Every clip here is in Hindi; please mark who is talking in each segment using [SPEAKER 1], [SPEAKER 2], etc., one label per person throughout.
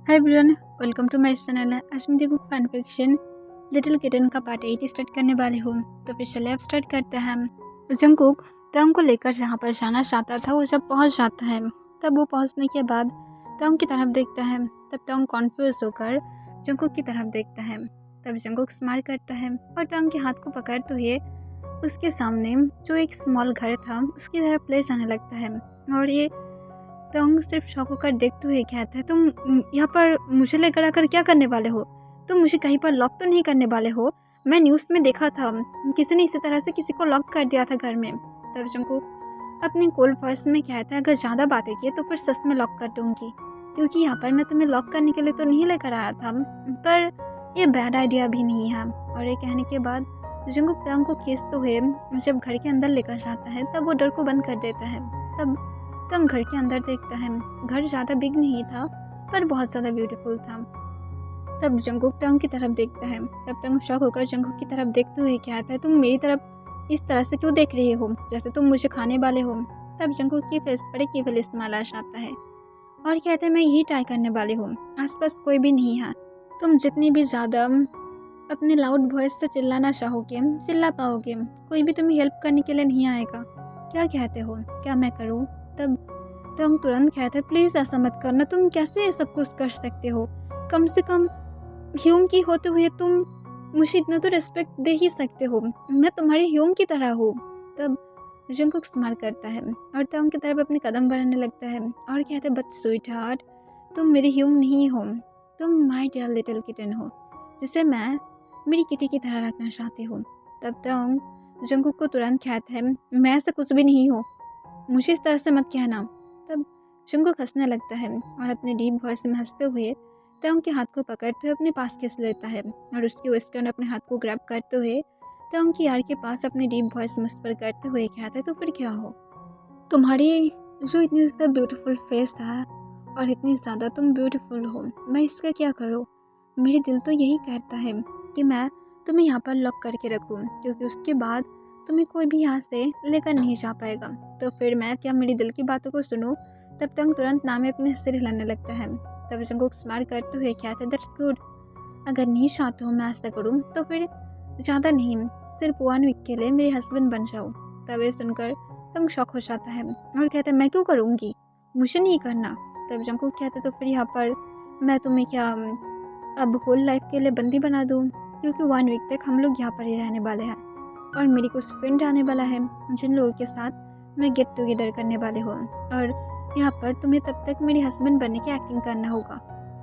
[SPEAKER 1] Hi everyone, welcome to my channel. आज मैं देखो फैन फिक्शन लिटिल किटन का पार्ट 8 स्टार्ट करने वाली हूँ। तो फिर चलिए अब स्टार्ट करते हैं। जंगकुक तंग को लेकर जहाँ पर जाना चाहता था वो जब पहुँच जाता है, तब वो पहुँचने के बाद तंग की तरफ देखता है। तब तंग कॉन्फ्यूज होकर जंगकुक की तरफ देखता है। तब जंगकुक स्माइल करता है और तंग के हाथ को पकड़ते हुए उसके सामने जो एक स्मॉल घर था उसकी तरफ ले जाने लगता है। और ये तंग सिर्फ शौक होकर देखते हुए कहता है, तुम यहाँ पर मुझे लेकर आकर क्या करने वाले हो? तुम मुझे कहीं पर लॉक तो नहीं करने वाले हो? मैं न्यूज़ में देखा था किसी ने इसी तरह से किसी को लॉक कर दिया था घर में। तब जंगकुक अपने कोल्ड वॉइस में कहता है, अगर ज़्यादा बातें की तो फिर सच में लॉक कर दूंगी, क्योंकि यहाँ पर मैं तुम्हें लॉक करने के लिए तो नहीं लेकर आया था, पर ये बैड आइडिया भी नहीं है। और ये कहने के बाद जंगकुक तंग को खींचते हुए जब घर के अंदर लेकर जाता है तब वो डर को बंद कर देता है। तब तंग घर के अंदर देखता है। घर ज़्यादा बिग नहीं था पर बहुत ज़्यादा ब्यूटीफुल था। तब जंगकुक तंग की तरफ देखता है। तब तंग शॉक होकर जंगकुक की तरफ देखते हुए कहता है, तुम मेरी तरफ इस तरह से क्यों देख रहे हो, जैसे तुम मुझे खाने वाले हो? तब जंगकुक की फेस पर एक केवल स्माइल आ जाता है और कहता है, मैं यही ट्राई करने वाली हूँ, आसपास कोई भी नहीं है। तुम जितनी भी ज़्यादा अपने लाउड वॉइस से चिल्लाना चाहोगे चिल्ला पाओगे, कोई भी तुम्हें हेल्प करने के लिए नहीं आएगा। क्या कहते हो, क्या मैं करूँ? तब तंग तुरंत कहता है, प्लीज़ ऐसा मत करना, तुम कैसे ये सब कुछ कर सकते हो? कम से कम ह्यूम की होते हुए तुम मुझे इतना तो रिस्पेक्ट दे ही सकते हो, मैं तुम्हारे ह्यूम की तरह हूँ। तब जंगकुक स्माइल करता है और तंग की तरफ अपने कदम बढ़ाने लगता है और कहता है, बट स्वीट हार्ट, तुम मेरी ह्यूम नहीं हो, तुम माय डियर लिटिल किटन हो, जिसे मैं मेरी किटी की तरह रखना चाहती हूँ। तब तंग जंगकुक को तुरंत कहता है, मैं ऐसा कुछ भी नहीं हूँ, मुझे इस तरह से मत कहना। तब जंगकुक हंसने लगता है और अपने डीप वॉइस में हंसते हुए तंग के हाथ को पकड़ते हुए अपने पास खींच लेता है और उसके वेस्ट के अपने हाथ को ग्रैब करते हुए तंग की यार के पास अपने डीप वॉइस में विस्पर करते हुए कहता है, तो फिर क्या हो, तुम्हारी जो इतनी ज़्यादा ब्यूटीफुल फेस है और इतनी ज़्यादा तुम ब्यूटीफुल हो, मैं इसका क्या करूँ? मेरे दिल तो यही कहता है कि मैं तुम्हें यहाँ पर लॉक करके रखूँ, क्योंकि उसके बाद तुम्हें कोई भी यहाँ से लेकर नहीं जा पाएगा। तो फिर मैं क्या मेरे दिल की बातों को सुनूं? तब तंग तुरंत नाम में अपने सिर हिलाने लगता है। तब जंगकुक स्माइल करते हुए कहता है, दैट्स गुड, अगर नहीं चाहते हो मैं ऐसा करूँ तो फिर ज़्यादा नहीं, सिर्फ 1 वीक के लिए मेरे हस्बैंड बन जाओ। तब ये सुनकर तंग शॉक हो जाता है और कहता है, मैं क्यों करूँगी, मुझे नहीं करना। तब जंगकुक कहता है, तो फिर यहाँ पर मैं तुम्हें क्या अब होल लाइफ के लिए बंदी बना दूँ? क्योंकि 1 वीक तक हम लोग यहाँ पर ही रहने वाले हैं और मेरी कुछ फ्रेंड आने वाला है जिन लोगों के साथ मैं गेट टुगेदर करने वाली हूँ, और यहाँ पर तुम्हें तब तक मेरे हस्बैंड बनने की एक्टिंग करना होगा।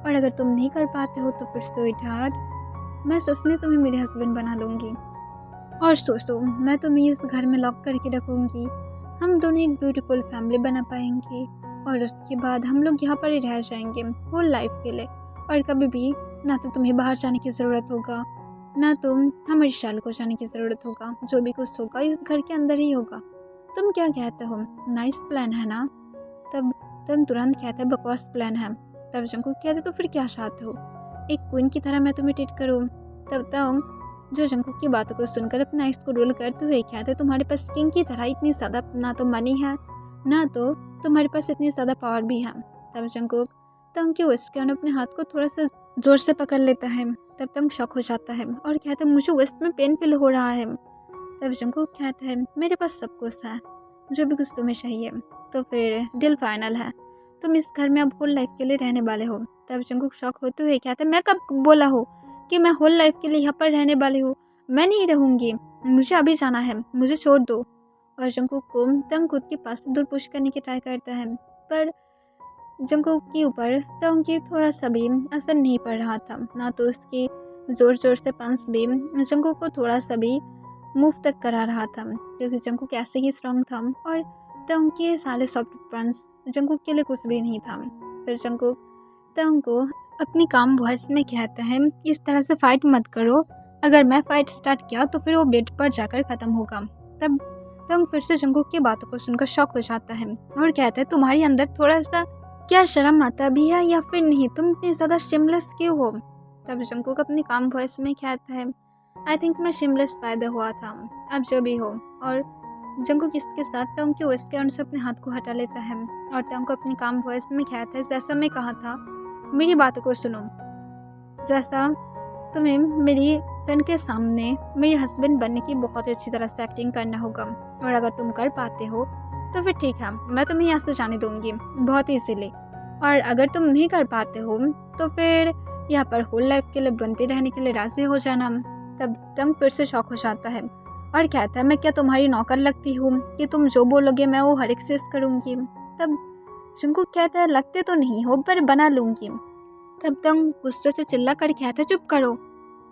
[SPEAKER 1] और अगर तुम नहीं कर पाते हो तो फिर स्वीट हार्ट, मैं सच में तुम्हें मेरे हस्बैंड बना लूँगी और सोचो मैं तुम्हें इस घर में लॉक करके रखूँगी। हम दोनों एक ब्यूटीफुल फैमिली बना पाएंगे और उसके बाद हम लोग यहाँ पर ही रह जाएंगे होल लाइफ के लिए, और कभी भी ना तो तुम्हें बाहर जाने की ज़रूरत होगा, ना तुम हमारी शाल को जाने की ज़रूरत होगा, जो भी कुछ होगा इस घर के अंदर ही होगा। तुम क्या कहते हो, नाइस प्लान है ना? तब तंग तुरंत कहता है, बकवास प्लान है। तब जंगकुक कहते, तो फिर क्या चाहते हो, एक क्वीन की तरह मैं तुम्हें ट्रीट करूँ? तब तंग जो जंगकुक की बातों को सुनकर अपना आइस को रोल करते हुए कहते, तुम्हारे पास किंग की तरह इतनी ज़्यादा ना तो मनी है ना तो तुम्हारे पास इतनी ज़्यादा पावर भी है। तब जंगकुक तंग के वेस्ट के अपने हाथ को थोड़ा सा जोर से पकड़ लेता है। तब तंग शॉक हो जाता है और कहता है, मुझे वेस्ट में पेन फील हो रहा है। तब जंगकुक कहता है, मेरे पास सब कुछ है, जो भी कुछ तुम्हें चाहिए, तो फिर डील फाइनल है, तुम इस घर में अब होल लाइफ के लिए रहने वाले हो। तब जंगकुक शॉक होते हुए कहता है, मैं कब बोला हो कि मैं होल लाइफ के लिए यहाँ पर रहने वाली हूँ? मैं नहीं रहूँगी, मुझे अभी जाना है, मुझे छोड़ दो। और जंगकुक को तंग खुद के पास से दूर पुश करने की ट्राई करता है, पर जंगकुक के ऊपर तंग की थोड़ा सा भी असर नहीं पड़ रहा था, ना तो उसकी ज़ोर ज़ोर से पंच भी जंगकुक को थोड़ा सा भी मूव तक करा रहा था, क्योंकि जंगकुक ऐसे ही स्ट्रांग था और तंग के सारे सॉफ्ट पंच जंगकुक के लिए कुछ भी नहीं था। फिर जंगकुक तंग को अपनी काम वॉइस में कहता है, इस तरह से फाइट मत करो, अगर मैं फाइट स्टार्ट किया तो फिर वो बेड पर जाकर ख़त्म होगा। तब तंग फिर से जंगकुक की बातों को सुनकर शॉक हो जाता है और कहता है, तुम्हारे अंदर थोड़ा सा क्या शर्म आता भी है या फिर नहीं, तुम इतनी ज़्यादा शिमलेस क्यों हो? तब जंगकुक अपनी काम वॉइस में कहता है, आई थिंक मैं शिमलेस पैदा हुआ था, अब जो भी हो। और जंगकुक इसके साथ तंग के वेस्ट के से अपने हाथ को हटा लेता है और तंग को अपनी काम वॉइस में कहता है, जैसा मैं कहा था मेरी बातों को सुनो। जैसा तुम्हें मेरी फ्रेंड के सामने मेरे हस्बैंड बनने की बहुत अच्छी तरह से एक्टिंग करना होगा, और अगर तुम कर पाते हो तो फिर ठीक है, मैं तुम्हें यहाँ से जाने दूंगी बहुत इजीली। और अगर तुम नहीं कर पाते हो तो फिर यहाँ पर होल लाइफ के लिए बनते रहने के लिए राजी हो जाना। तब तंग फिर से शौक हो जाता है और कहता है, मैं क्या तुम्हारी नौकर लगती हूँ कि तुम जो बोलोगे मैं वो हर एक चीज़ करूँगी। तब जंगकुक कहता है, लगते तो नहीं हो पर बना लूँगी। तब तंग गुस्से से चिल्ला कर कहता है, चुप करो,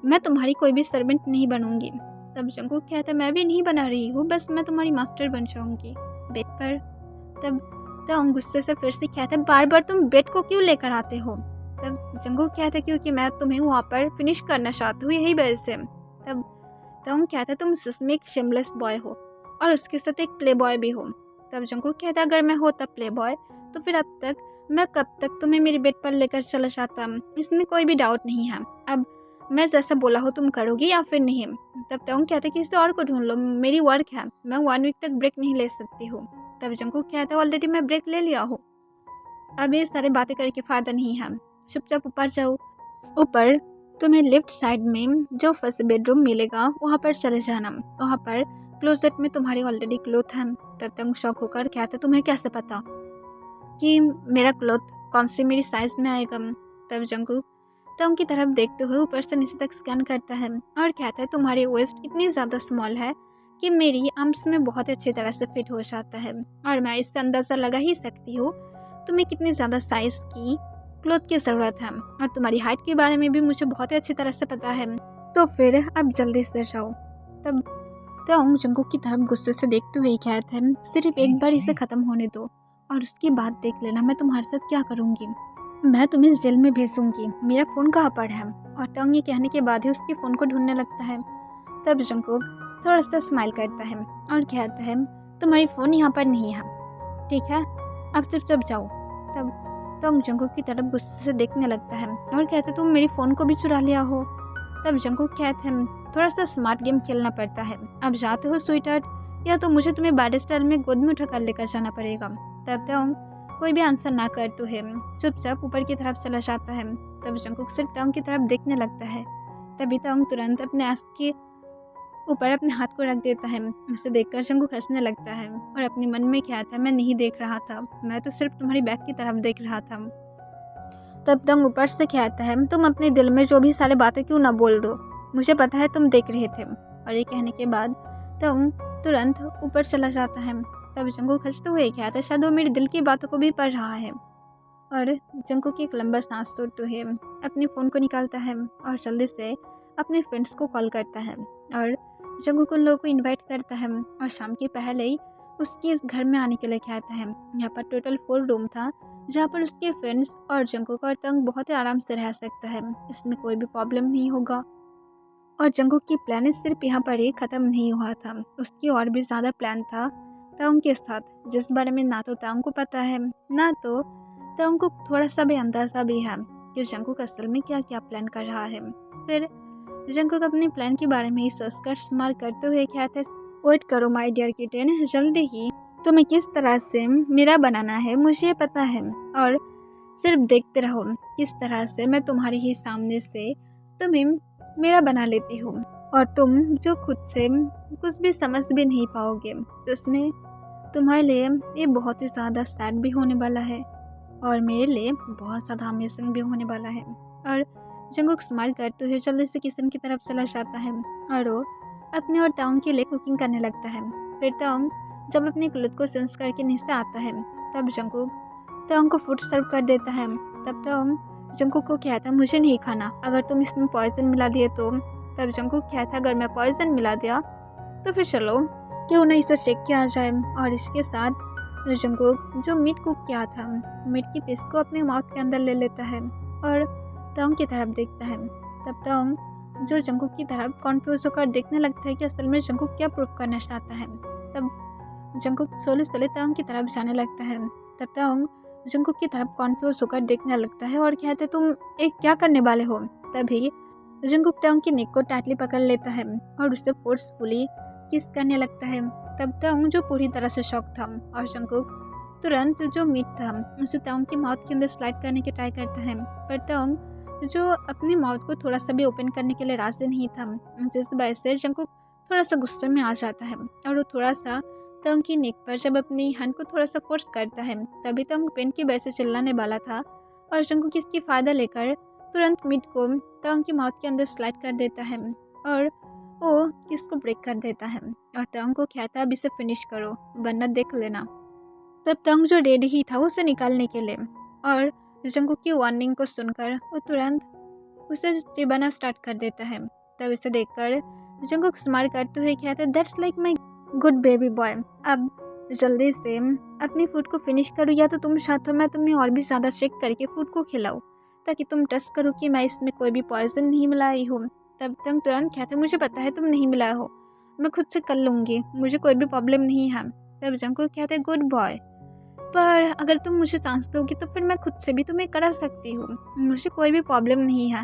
[SPEAKER 1] मैं तुम्हारी कोई भी सर्वेंट नहीं बनूंगी। तब जंगकुक कहता है, मैं भी नहीं बना रही हूँ, बस मैं तुम्हारी मास्टर बन जाऊंगी बेड पर। तब तंग गुस्से से फिर से कहता है, बार बार तुम बेड को क्यों लेकर आते हो। तब जंगकुक कहता है, क्योंकि मैं तुम्हें वहाँ पर फिनिश करना चाहती हूँ, यही वजह से। तब तंग कहता है, तुम सच में एक शेमलेस बॉय हो और उसके साथ एक प्ले बॉय भी हो। तब जंगकुक कहता है, अगर मैं होता प्ले बॉय तो फिर अब तक मैं कब तक तुम्हें मेरी बेड पर लेकर चला जाता, इसमें कोई भी डाउट नहीं है। अब मैं जैसा बोला हो तुम करोगी या फिर नहीं। तब तंग कहते कि किसी और को ढूंढ लो, मेरी वर्क है, मैं 1 वीक तक ब्रेक नहीं ले सकती हूँ। तब जंगकुक कहता है, ऑलरेडी मैं ब्रेक ले लिया हूँ, अब ये सारी बातें करके फ़ायदा नहीं है, चुपचाप ऊपर जाओ। ऊपर तुम्हें लेफ्ट साइड में जो फर्स्ट बेडरूम मिलेगा वहाँ पर चले जाना, वहाँ पर क्लोजेट में तुम्हारी ऑलरेडी क्लोथ है। तब तंग शौक होकर कहता, तुम्हें कैसे पता कि मेरा क्लोथ कौन सी मेरी साइज में आएगा। तब जंगकुक तंग की तरफ देखते हुए ऊपर से नीचे तक स्कैन करता है और कहता है, तुम्हारी वेस्ट इतनी ज़्यादा स्मॉल है कि मेरी आर्म्स में बहुत अच्छी तरह से फिट हो जाता है, और मैं इससे अंदाज़ा लगा ही सकती हूँ तुम्हें कितनी ज़्यादा साइज़ की क्लोथ की ज़रूरत है, और तुम्हारी हाइट के बारे में भी मुझे बहुत ही अच्छी तरह से पता है, तो फिर अब जल्दी से जाओ। तब तंग जंगकुक की तरफ गुस्से से देखते हुए कहता है, सिर्फ एक बार इसे ख़त्म होने दो और उसकी बात देख लेना मैं तुम्हारे साथ क्या करूँगी। मैं तुम्हें जेल में भेजूंगी, मेरा फ़ोन कहाँ पर है। और तंग ये कहने के बाद ही उसके फ़ोन को ढूंढने लगता है। तब जंगकुक थोड़ा सा स्माइल करता है और कहता है, तुम्हारी फ़ोन यहाँ पर नहीं है, ठीक है, अब चुपचाप जाओ। तब तंग जंगकुक की तरफ गुस्से से देखने लगता है और कहता है, तुम मेरी फ़ोन को भी चुरा लिया हो। तब जंगकुक कहता है, थोड़ा सा स्मार्ट गेम खेलना पड़ता है, अब जाते हो स्वीटहार्ट, या तो मुझे तुम्हें बैड स्टाइल में गोद में उठाकर लेकर जाना पड़ेगा। तब तंग कोई भी आंसर ना कर तो है चुपचाप ऊपर की तरफ चला जाता है। तब जंगकुक सिर्फ तंग की तरफ देखने लगता है। तभी तंग तुरंत अपने आँख के ऊपर अपने हाथ को रख देता है। इसे देखकर जंगकुक हंसने लगता है और अपने मन में कहता है, मैं नहीं देख रहा था, मैं तो सिर्फ तुम्हारी बैग की तरफ देख रहा था। तब तंग ऊपर से कहता है, तुम अपने दिल में जो भी सारी बातें क्यों ना बोल दो, मुझे पता है तुम देख रहे थे। और ये कहने के बाद तंग तुरंत ऊपर चला जाता है। तब जंगकुक हंसते हुए कहता है, शायद वो मेरे दिल की बातों को भी पढ़ रहा है। और जंगकुक एक लंबा सांस तोड़ते हुए अपने फ़ोन को निकालता है और जल्दी से अपने फ्रेंड्स को कॉल करता है, और जंगकुक उन लोगों को इनवाइट करता है और शाम के पहले ही उसके इस घर में आने के लिए कहता है। यहाँ पर टोटल 4 रूम था जहाँ पर उसके फ्रेंड्स और जंगकुक और तंग बहुत ही आराम से रह सकता है, इसमें कोई भी प्रॉब्लम नहीं होगा। और जंगकुक की प्लान सिर्फ यहाँ पर ही ख़त्म नहीं हुआ था, उसकी और भी ज़्यादा प्लान था तंग के साथ, जिस बारे में ना तो तंग को पता है ना तो तंग को थोड़ा सा भी अंदाज़ा भी है कि जंगकुक असल में क्या क्या प्लान कर रहा है। फिर जंगकुक अपने प्लान के बारे में ही सोचकर स्माइल करते हुए कहते हैं, वेट करो माय डियर किटन, जल्दी ही तुम्हें किस तरह से मेरा बनाना है मुझे पता है, और सिर्फ देखते रहो किस तरह से मैं तुम्हारे ही सामने से तुम्हें मेरा बना लेती हूँ, और तुम जो खुद से कुछ भी समझ भी नहीं पाओगे, जिसमें तुम्हारे लिए ये बहुत ही ज़्यादा सैड भी होने वाला है और मेरे लिए बहुत ज़्यादा अमेजिंग भी होने वाला है। और जंगकुक स्माइल करते हुए जल्दी से किचन की तरफ चला जाता है और वो अपने और तंग के लिए कुकिंग करने लगता है। फिर तंग जब अपने क्लोथ को चेंज करके नीचे आता है तब जंगकुक तंग को फूड सर्व कर देता है। तब तंग जंगकुक को कहता है, मुझे नहीं खाना, अगर तुम इसमें पॉइजन मिला दिए तो। तब जंगकुक कहता है, अगर मैं पॉइजन मिला दिया तो फिर चलो क्यों ना इसे चेक किया जाए। और इसके साथ जंगकुक जो मीट कुक किया था, मीट की पीस को अपने माउथ के अंदर ले लेता है और तंग की तरफ देखता है। तब तंग जो जंगकुक की तरफ कॉन्फ्यूज होकर देखने लगता है कि असल में जंगकुक क्या प्रूव करना चाहता है। तब जंगकुक सोले तंग की तरफ जाने लगता है। तब तंग जंगकुक की तरफ कॉन्फ्यूज होकर देखने लगता है और कहते, तुम एक क्या करने वाले हो। तभी जंगकुक तंग की नेक को टाइटली पकड़ लेता है और उसे फोर्सफुली किस करने लगता है। तब तंग जो पूरी तरह से शॉक था और जंगकुक तुरंत जो मीट था उसे तोंग की माउथ के अंदर स्लाइड करने की ट्राई करता है, पर तोंग जो अपनी माउथ को थोड़ा सा भी ओपन करने के लिए राजी नहीं था, जिस वजह से जंगकुक थोड़ा सा गुस्से में आ जाता है और वो थोड़ा सा तोंग की नेक पर जब अपनी हैंड को थोड़ा सा फोर्स करता है, तभी तोंग पेन की वजह से चिल्लाने वाला था और जंगकुक इसकी फ़ायदा लेकर तुरंत मीट को तोंग की माउथ के अंदर स्लाइड कर देता है और वो किस को ब्रेक कर देता है और तोंग को कहता है अब इसे फिनिश करो वरना देख लेना। तब तोंग जो रेडी ही था उसे निकालने के लिए और जंगकुक की वार्निंग को सुनकर वो तुरंत उसे चिबाना स्टार्ट कर देता है। तब इसे देखकर जंगकुक स्माइल करते हुए कहता है that's like my good baby boy, अब जल्दी से अपनी फूड को फिनिश करो या तो तुम चाहते हो मैं तुम्हें और भी ज़्यादा चेक करके फूड को खिलाऊं ताकि तुम टेस्ट करो कि मैं इसमें कोई भी पॉइजन नहीं मिलाई हूँ। तब तुम तुरंत कहते मुझे पता है तुम नहीं मिलाए हो, मैं खुद से कर लूँगी, मुझे कोई भी प्रॉब्लम नहीं है। तब जंगकुक कहते गुड बॉय, पर अगर तुम मुझे चांस दोगी तो फिर मैं खुद से भी तुम्हें करा सकती हूँ, मुझे कोई भी प्रॉब्लम नहीं है,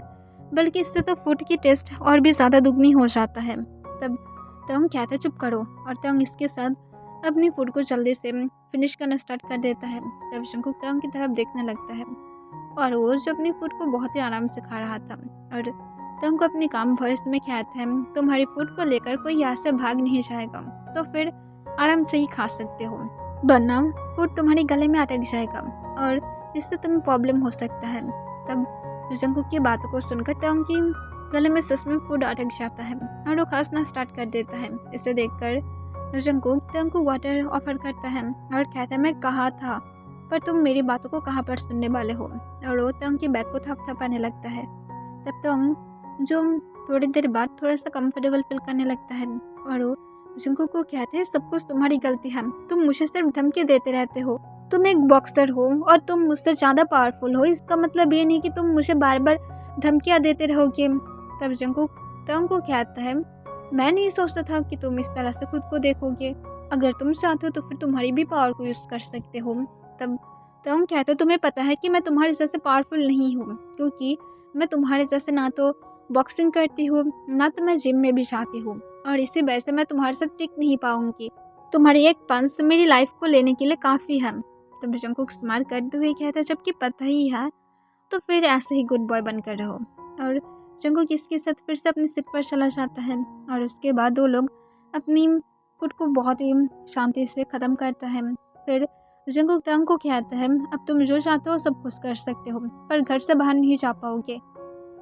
[SPEAKER 1] बल्कि इससे तो फूड की टेस्ट और भी ज़्यादा दुगनी हो जाता है। तब तोंग कहते चुप करो और तोंग इसके साथ अपनी फूड को जल्दी से फिनिश करना स्टार्ट कर देता है। तब जंगकुक तोंग की तरफ देखने लगता है और वो जो अपनी फूड को बहुत ही आराम से खा रहा था और तोंग को अपनी काम वॉइस में कहता है तुम्हारी फूड को लेकर कोई यहाँ से भाग नहीं जाएगा तो फिर आराम से ही खा सकते हो, वरना फूड तुम्हारे गले में अटक जाएगा और इससे तुम्हें प्रॉब्लम हो सकता है। तब जंगकुक की बातों को सुनकर तोंग की गले में सच में फूड अटक जाता है और वो खांसना स्टार्ट कर देता है। इसे देखकर जंगकुक तोंग को वाटर ऑफर करता है और कहता है मैं कहा था पर तुम मेरी बातों को कहाँ पर सुनने वाले हो, और वो तोंग की बैग को थपथपाने लगता है। तब तोंग जो थोड़ी देर बाद थोड़ा सा कंफर्टेबल फील करने लगता है और वो जंगकुक को कहते हैं सब कुछ तुम्हारी गलती है, तुम मुझे सिर्फ धमकी देते रहते हो, तुम एक बॉक्सर हो और तुम मुझसे ज़्यादा पावरफुल हो, इसका मतलब ये नहीं कि तुम मुझे बार बार धमकियाँ देते रहोगे। तब जंगकुक तोंग को कहता है मैं नहीं सोचता था कि तुम इस तरह से खुद को देखोगे, अगर तुम चाहते हो तो फिर तुम्हारी भी पावर को यूज़ कर सकते हो। तब तोंग कहता है तुम्हें पता है कि मैं तुम्हारे जैसे पावरफुल नहीं हूँ, क्योंकि मैं तुम्हारे जैसे ना तो बॉक्सिंग करती हूँ ना तो मैं जिम में भी जाती हूँ, और इसी वजह से मैं तुम्हारे साथ टिक नहीं पाऊंगी, तुम्हारी एक पंच मेरी लाइफ को लेने के लिए काफ़ी है। तब जंगकुक स्माइल करते हुए कहता है जबकि पता ही है तो फिर ऐसे ही गुड बॉय बनकर रहो, और जंगकुक इसके साथ फिर से अपनी सीट पर चला जाता है और उसके बाद वो लोग अपनी फूड को बहुत ही शांति से ख़त्म करता है। फिर जंगकुक तोंग को कहता है अब तुम जो चाहते हो सब कुछ कर सकते हो पर घर से बाहर नहीं जा पाओगे।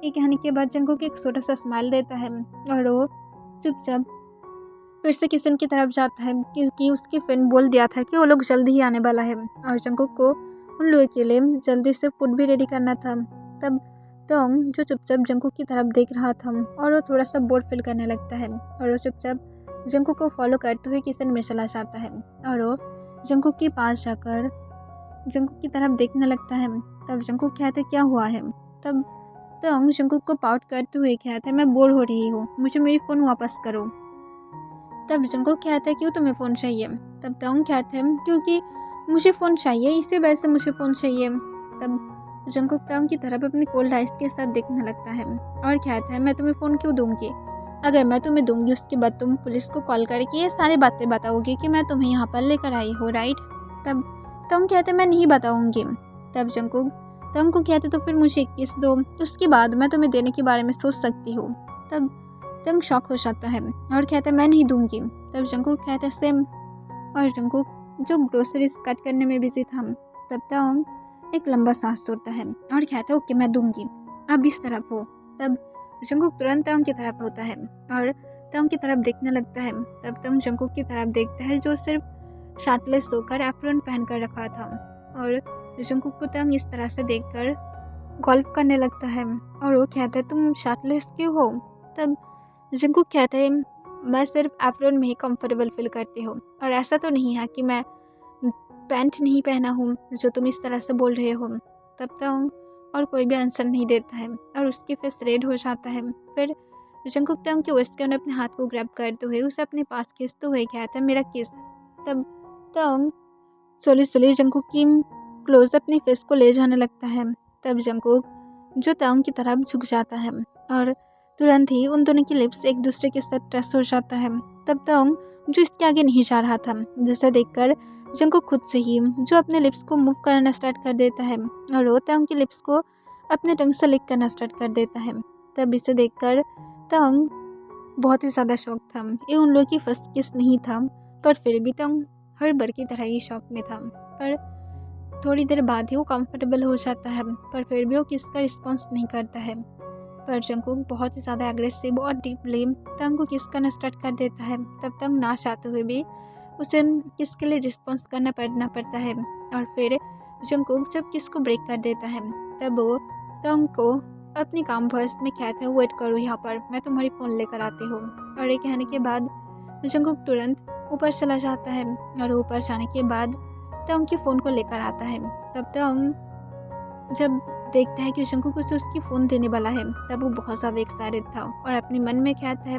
[SPEAKER 1] ये कहने के बाद जंगकुक एक छोटा सा स्माइल देता है और वो चुपचाप फिर से किचन की तरफ जाता है, क्योंकि उसकी फ्रेंड बोल दिया था कि वो लोग जल्दी ही आने वाला है और जंगकुक को उन लोगों के लिए जल्दी से फूड भी रेडी करना था। तब तोंग जो चुपचाप जंगकुक की तरफ देख रहा था और वो थोड़ा सा बोर फील करने लगता है और वो चुपचाप जंगकुक को फॉलो करते हुए किचन में चला जाता है और वो जंगकुक के पास जाकर जंगकुक की तरफ देखने लगता है। तब जंगकुक कहता है क्या हुआ है। तब तोंग जंगकुक को पाउट करते हुए कहता है मैं बोर हो रही हूँ, मुझे मेरी फ़ोन वापस करो। तब जंगकुक कहता है क्यों तुम्हें फ़ोन चाहिए। तब तोंग कहता है क्योंकि मुझे फ़ोन चाहिए, इसी वजह से मुझे फ़ोन चाहिए। तब जंगकुक तोंग की तरफ अपनी कोल्ड आइस के साथ देखने लगता है और कहता है मैं तुम्हें फ़ोन क्यों दूंगी, अगर मैं तुम्हें दूंगी उसके बाद तुम पुलिस को कॉल करके ये सारी बातें बताओगी कि मैं तुम्हें यहाँ पर लेकर आई हूँ, राइट। तब तोंग कहते मैं नहीं बताऊँगी। तब जंगकुक तोंग को कहते तो फिर मुझे एक किस दो, उसके बाद मैं तुम्हें देने के बारे में सोच सकती हूँ। तब तोंग शॉक हो जाता है और कहता है मैं नहीं दूंगी। तब जंगकुक कहता है सेम, और जंगकुक जो ग्रोसरीज कट करने में बिजी था। तब तोंग एक लंबा सांस छोड़ता है और कहता है ओके मैं दूंगी, अब इस तरफ हो। तब जंगकुक तुरंत तोंग की तरफ होता है और तोंग की तरफ देखने लगता है। तब तोंग जंगकुक की तरफ देखता है जो सिर्फ शार्टलेस होकर एप्रन पहन कर रखा था, और जंगकुक को तोंग इस तरह से देखकर गॉल्फ करने लगता है और वो कहता है तुम शार्टलेस क्यों हो। तब जंगकुक कहता है मैं सिर्फ एप्रन में ही कंफर्टेबल फील करती हूँ, और ऐसा तो नहीं है कि मैं पैंट नहीं पहना हूँ जो तुम इस तरह से बोल रहे हो। तब तोंग और कोई भी आंसर नहीं देता है और उसकी फेस रेड हो जाता है। फिर जंगकुक तोंग के वेस्ट में अपने हाथ को ग्रैब करते हुए उसे अपने पास खींचते हुए कहता है मेरा किस। तब तोंग स्लोली जंगकुक की क्लोज अपनी फेस को ले जाने लगता है। तब जंगकुक जो तोंग की तरफ झुक जाता है और तुरंत ही उन दोनों की लिप्स एक दूसरे के साथ टच हो जाता है। तब तोंग जो इसके आगे नहीं जा रहा था, जिसे देखकर जंकुक खुद से ही जो अपने लिप्स को मूव करना स्टार्ट कर देता है और वो तंग के लिप्स को अपने टंग से लिक करना स्टार्ट कर देता है। तब इसे देखकर तंग बहुत ही ज़्यादा शॉक था। ये उन लोगों की फर्स्ट किस नहीं था, पर फिर भी तंग हर बार की तरह ही शॉक में था। पर थोड़ी देर बाद ही वो कंफर्टेबल हो जाता है, पर फिर भी वो किस का रिस्पॉन्स नहीं करता है। पर जंकुक बहुत ही ज़्यादा एग्रेसिव और डीपली तंग को किस करना स्टार्ट कर देता है। तब तंग ना चाहते हुए भी उसे किस के लिए रिस्पॉन्स करना पड़ता है। और फिर जंकुक जब किस को ब्रेक कर देता है, तब वो तंग को अपनी काम वॉइस में कहता है, वेट करो यहाँ पर, मैं तुम्हारी फ़ोन लेकर आती हूँ। और ये कहने के बाद जंकुक तुरंत ऊपर चला जाता है और ऊपर जाने के बाद तंग की फ़ोन को लेकर आता है। तब तंग जब देखता है कि जंकुक उसे उसकी फ़ोन देने वाला है, तब वो बहुत ज़्यादा एक्साइटेड था और अपने मन में कहता है,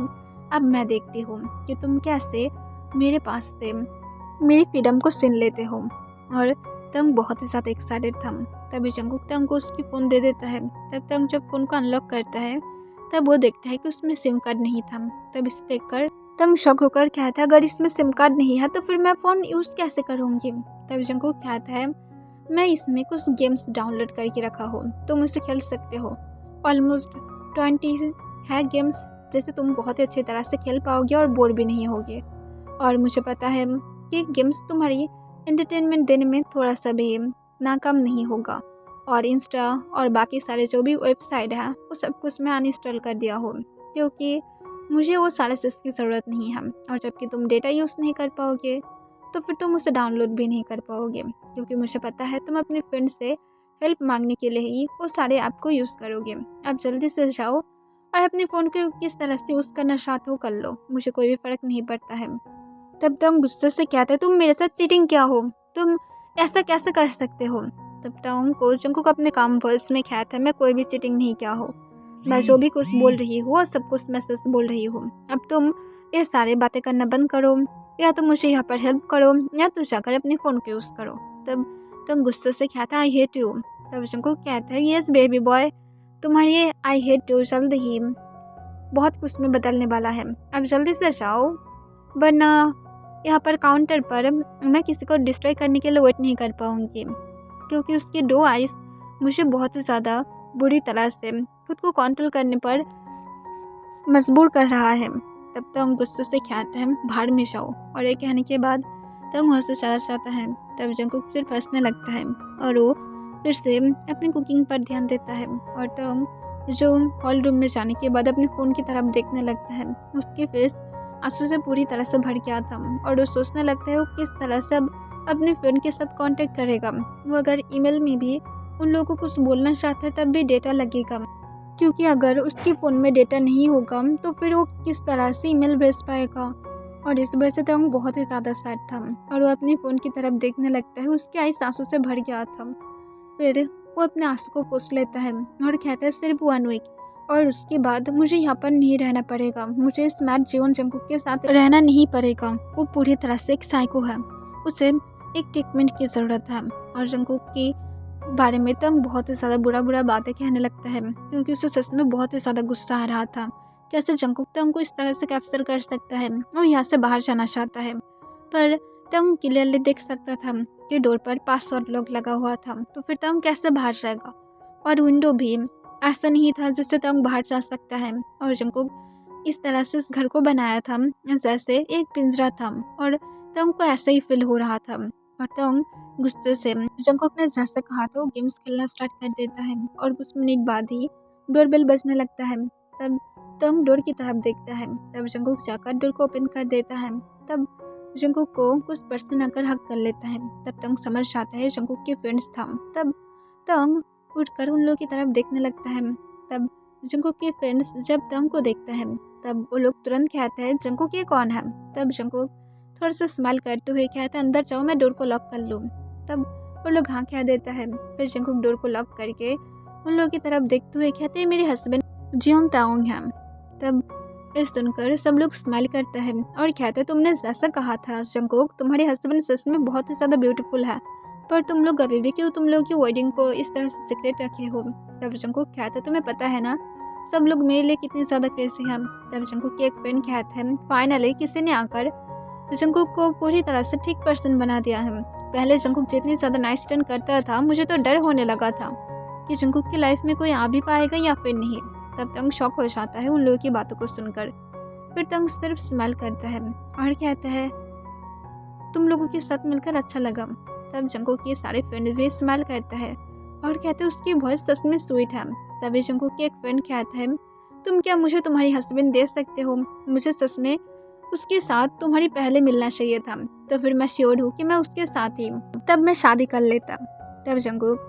[SPEAKER 1] अब मैं देखती हूँ कि तुम कैसे मेरे पास से मेरी फ्रीडम को छीन लेते हो। और तंग बहुत ही ज़्यादा एक्साइटेड था। तभी जंकुक तंग को उसकी फ़ोन दे देता है। तब तंग जब फ़ोन को अनलॉक करता है, तब वो देखता है कि उसमें सिम कार्ड नहीं था। तब इसे देखकर तंग शॉक होकर कहता है, अगर इसमें सिम कार्ड नहीं है तो फिर मैं फ़ोन यूज़ कैसे करूँगी। तब जंकुक कहता है, मैं इसमें कुछ गेम्स डाउनलोड करके रखा हो, तुम उसे खेल सकते हो। ऑलमोस्ट 20 है गेम्स, जैसे तुम बहुत ही अच्छी तरह से खेल पाओगे और बोर भी नहीं होगे। और मुझे पता है कि गेम्स तुम्हारी एंटरटेनमेंट देने में थोड़ा सा भी नाकाम नहीं होगा। और इंस्टा और बाकी सारे जो भी वेबसाइट है वो सब कुछ मैं अनइंस्टॉल कर दिया हो, क्योंकि मुझे वो सारे चीज़ की ज़रूरत नहीं है। और जबकि तुम डेटा यूज़ नहीं कर पाओगे तो फिर तुम उसे डाउनलोड भी नहीं कर पाओगे, क्योंकि मुझे पता है तुम अपने फ्रेंड से हेल्प मांगने के लिए ही वो सारे ऐप को यूज़ करोगे। अब जल्दी से जाओ और अपने फ़ोन को किस तरह से यूज़ करना चाहते हो कर लो, मुझे कोई भी फ़र्क नहीं पड़ता है। तब तंग गुस्से से कहते, तुम मेरे साथ चीटिंग क्या हो, तुम ऐसा कैसे कर सकते हो। तब तंग को जंकुक अपने काम वॉइस में कहता है, मैं कोई भी चीटिंग नहीं किया हो, मैं जो भी कुछ बोल रही हूँ वो सब कुछ मैं सच बोल रही हूँ। अब तुम ये सारी बातें करना बंद करो, या तो मुझे यहाँ पर हेल्प करो या तो जाकर अपने फ़ोन को यूज़ करो। तब तुम गुस्से से कहता है, आई हेट यू। तब जंकुक कहता है, यस बेबी बॉय, तुम्हारी ये आई हेट यू जल्द ही बहुत कुछ में बदलने वाला है। अब जल्दी से जाओ, वरना यहाँ पर काउंटर पर मैं किसी को डिस्ट्रॉय करने के लिए वेट नहीं कर पाऊँगी, क्योंकि उसकी 2 आइज़ मुझे बहुत ही ज़्यादा बुरी तरह से खुद को कंट्रोल करने पर मजबूर कर रहा है। तब तंग गुस्से से कहता है, बाहर में जाओ। और ये कहने के बाद तंग वहाँ से चला जाता है। तब जंकुक सिर्फ हंसने लगता है और वो फिर से अपनी कुकिंग पर ध्यान देता है। और तंग जो हॉल रूम में जाने के बाद अपने फ़ोन की तरफ देखने लगता है, उसके फेस आंसू से पूरी तरह से भर गया था और वो सोचने लगता है वो किस तरह से अब अपने फ्रेंड के साथ कांटेक्ट करेगा। वो अगर ईमेल में भी उन लोगों को कुछ बोलना चाहता है तब भी डेटा लगेगा, क्योंकि अगर उसके फ़ोन में डेटा नहीं होगा तो फिर वो किस तरह से ईमेल भेज पाएगा। और इस वजह से तंग बहुत ही ज़्यादा सैड था और वो अपने फ़ोन की तरफ देखने लगता है। उसकी आइज़ आंसू से भर गया था। फिर वो अपने आंसू को पोंछ लेता है और कहता है, सिर्फ 1 वीक और उसके बाद मुझे यहाँ पर नहीं रहना पड़ेगा, मुझे इस मैड जीवन जंकुक के साथ रहना नहीं पड़ेगा। वो पूरी तरह से एक साइको है, उसे एक ट्रीटमेंट की ज़रूरत है। और जंकुक की बारे में तंग बहुत ही ज़्यादा बुरा बातें कहने लगता है, क्योंकि उसे सच में बहुत ही ज़्यादा गुस्सा आ रहा था। कैसे जंकुक तंग को इस तरह से कैप्चर कर सकता है। वो यहाँ से बाहर जाना चाहता है, पर तंग क्लियरली देख सकता था कि डोर पर पासवर्ड लॉक लगा हुआ था, तो फिर तंग कैसे बाहर जाएगा। और विंडो भी ऐसा नहीं था जिससे तंग बाहर जा सकता है। और जंकुक इस तरह से इस घर को बनाया था जैसे एक पिंजरा था, और तंग को ऐसे ही फील हो रहा था। और तंग गुस्से से जंकुक ने जैसे कहा था वो गेम्स खेलना स्टार्ट कर देता है। और कुछ मिनट बाद ही डोरबेल बजने लगता है। तब तंग डोर की तरफ देखता है। तब जंकुक जाकर डोर को ओपन कर देता है। तब जंकुक को कुछ पर्सन आकर हक कर लेता है। तब तंग समझ जाता है जंकुक के फ्रेंड्स था। तब तंग उठकर उन लोगों की तरफ देखने लगता है। तब जंकुक के फ्रेंड्स जब तंग को देखते हैं तब वो लोग तुरंत कहते हैं, जंकुक ये कौन है। तब जंकुक थोड़ा सा स्माइल करते हुए कहता है, अंदर जाओ, मैं डोर को लॉक कर लूँ। तब वो लोग हाँ कह देता है। फिर जंकुक डोर को लॉक करके उन लोगों की तरफ देखते हुए कहते हैं, मेरे हस्बैंड जियोंग ताओंग हैं। तब ये सुनकर सब लोग स्माइल करते हैं और कहते हैं, तुमने जैसा कहा था जंकुक, तुम्हारे हस्बैंड सच में बहुत ही ज़्यादा ब्यूटीफुल है, पर तुम लोग अभी भी क्यों तुम लोग की वेडिंग को इस तरह से सीक्रेट रखे हो। तब जंकुक कहता है, तुम्हें पता है ना सब लोग मेरे लिए कितने ज़्यादा क्रेजी हैं। तब जंकुक की एक फ्रेंड कहता है, फाइनली किसी ने आकर जंकुक को पूरी तरह से ठीक पर्सन बना दिया है। पहले जंकुक जितनी ज़्यादा नाइस टर्न करता था, मुझे तो डर होने लगा था कि जंकुक की लाइफ में कोई आ भी पाएगा या फिर नहीं। तब तंग शॉक हो जाता है उन लोगों की बातों को सुनकर। फिर तंग सिर्फ स्माइल करता है और कहता है, तुम लोगों के साथ मिलकर अच्छा लगा। तब जंकुक के सारे फ्रेंड भी स्माइल करता है और कहते हैं उसकी वॉइस सच में स्वीट है। तभी जंकुक के एक फ्रेंड कहता है, तुम क्या मुझे तुम्हारी हस्बैंड दे सकते हो? मुझे सच में उसके साथ तुम्हारी पहले मिलना चाहिए था, तो फिर मैं श्योर हूँ कि मैं उसके साथ ही तब मैं शादी कर लेता। तब जंकुक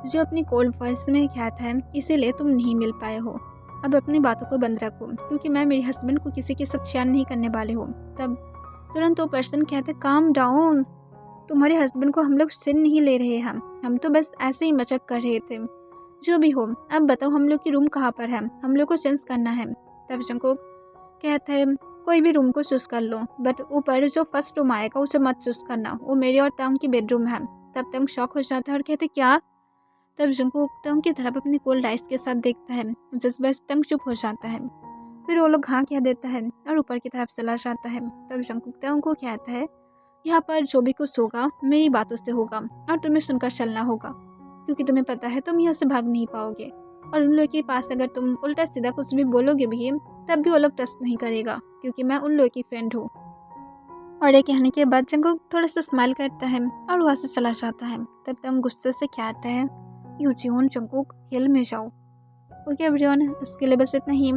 [SPEAKER 1] जो अपनी कोल्ड वॉइस में कहता है, इसीलिए तुम नहीं मिल पाए हो। अब अपनी बातों को बंद रखो, क्योंकि मैं मेरे हस्बैंड को किसी के साथ शेयर नहीं करने वाले हूँ। तब तुरंत वो पर्सन कहते, काम डाउन, तुम्हारे हस्बैंड को हम लोग सुन नहीं ले रहे हैं, हम तो बस ऐसे ही मजाक कर रहे थे। जो भी हो, अब बताओ हम लोग की रूम कहाँ पर है, हम लोग को चेंज करना है। तब जंकुक कहता है, कोई भी रूम को चूज कर लो, बट ऊपर जो फर्स्ट रूम आएगा उसे मत चूज करना, वो मेरी और तंग की बेडरूम है। तब तंग शॉक हो जाता है और कहते, क्या? तब जंकुक तंग की तरफ अपनी कोल्ड आइस के साथ देखता है, जिस वजह से तंग चुप हो जाता है। फिर वो लोग हाँ कह देता है और ऊपर की तरफ चला जाता है। तब जंकुक तंग को कहता है, यहाँ पर जो भी कुछ होगा मेरी बातों से होगा और तुम्हें सुनकर चलना होगा, क्योंकि तुम्हें पता है तुम यहाँ से भाग नहीं पाओगे। और उन लोगों के पास अगर तुम उल्टा सीधा कुछ भी बोलोगे भी, तब भी वो लोग ट्रस्ट नहीं करेगा, क्योंकि मैं उन लोगों की फ्रेंड हूँ। और ये कहने के बाद जंकुक थोड़ा सा स्माइल करता है और वहाँ से चला जाता है। तब तंग गुस्से से कहता है, यूजियोन जंकुक हिल में जाओ। ओके एवरीवन, इसके लिए बस इतना ही।